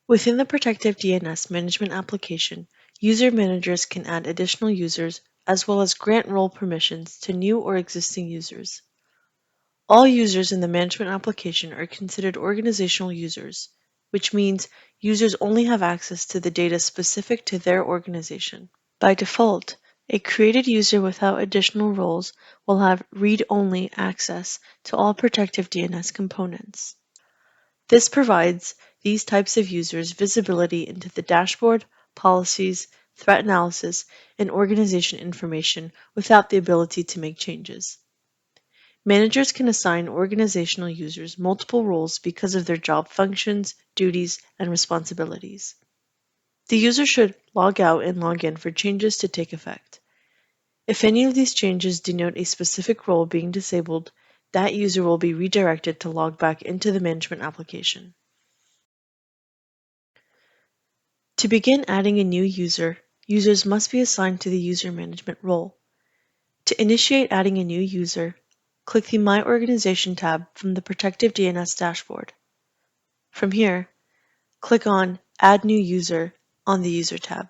Within the Protective DNS management application, user managers can add additional users as well as grant role permissions to new or existing users. All users in the management application are considered organizational users, which means users only have access to the data specific to their organization. By default, a created user without additional roles will have read-only access to all Protective DNS components. This provides these types of users visibility into the dashboard, policies, threat analysis, and organization information without the ability to make changes. Managers can assign organizational users multiple roles because of their job functions, duties, and responsibilities. The user should log out and log in for changes to take effect. If any of these changes denote a specific role being disabled, that user will be redirected to log back into the management application. To begin adding a new user, users must be assigned to the user management role. To initiate adding a new user, click the My Organization tab from the Protective DNS dashboard. From here, click on Add New User on the User tab.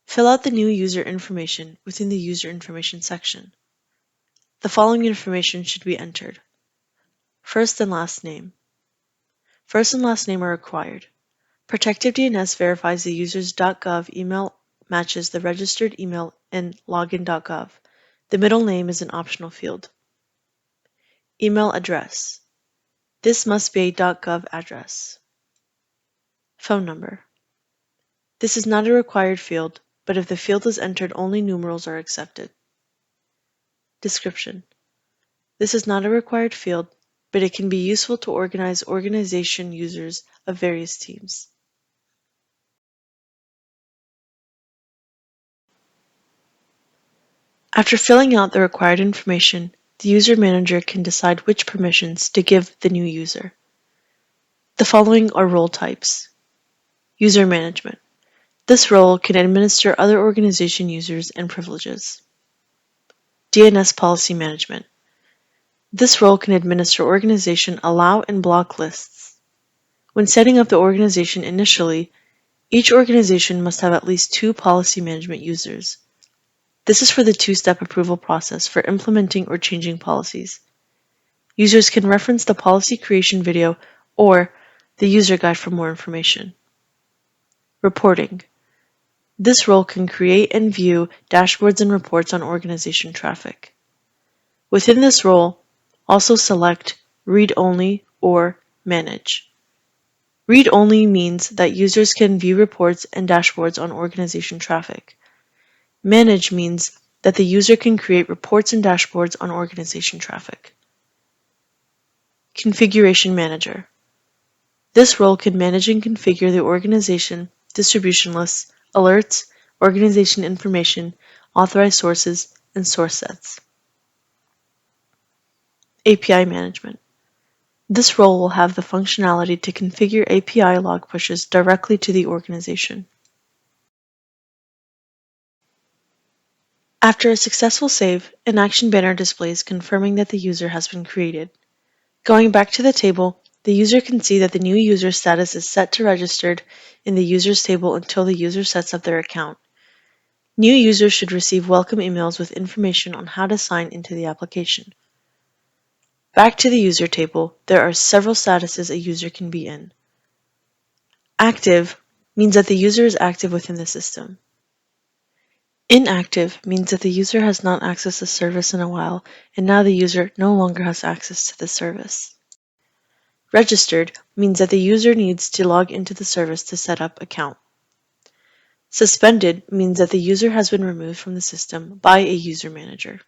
Fill out the new user information within the User Information section. The following information should be entered. First and last name. First and last name are required. Protective DNS verifies the user's .gov email matches the registered email in login.gov. The middle name is an optional field. Email address. This must be a .gov address. Phone number. This is not a required field, but if the field is entered, only numerals are accepted. Description. This is not a required field, but it can be useful to organize organization users of various teams. After filling out the required information, the user manager can decide which permissions to give the new user. The following are role types. User management. This role can administer other organization users and privileges. DNS policy management. This role can administer organization allow and block lists. When setting up the organization initially, each organization must have at least 2 policy management users. This is for the 2-step approval process for implementing or changing policies. Users can reference the policy creation video or the user guide for more information. Reporting. This role can create and view dashboards and reports on organization traffic. Within this role, also select Read Only or Manage. Read Only means that users can view reports and dashboards on organization traffic. Manage means that the user can create reports and dashboards on organization traffic. Configuration Manager. This role can manage and configure the organization, distribution lists, alerts, organization information, authorized sources, and source sets. API Management. This role will have the functionality to configure API log pushes directly to the organization. After a successful save, an action banner displays confirming that the user has been created. Going back to the table, the user can see that the new user status is set to registered in the users table until the user sets up their account. New users should receive welcome emails with information on how to sign into the application. Back to the user table, there are several statuses a user can be in. Active means that the user is active within the system. Inactive means that the user has not accessed the service in a while, and now the user no longer has access to the service. Registered means that the user needs to log into the service to set up account. Suspended means that the user has been removed from the system by a user manager.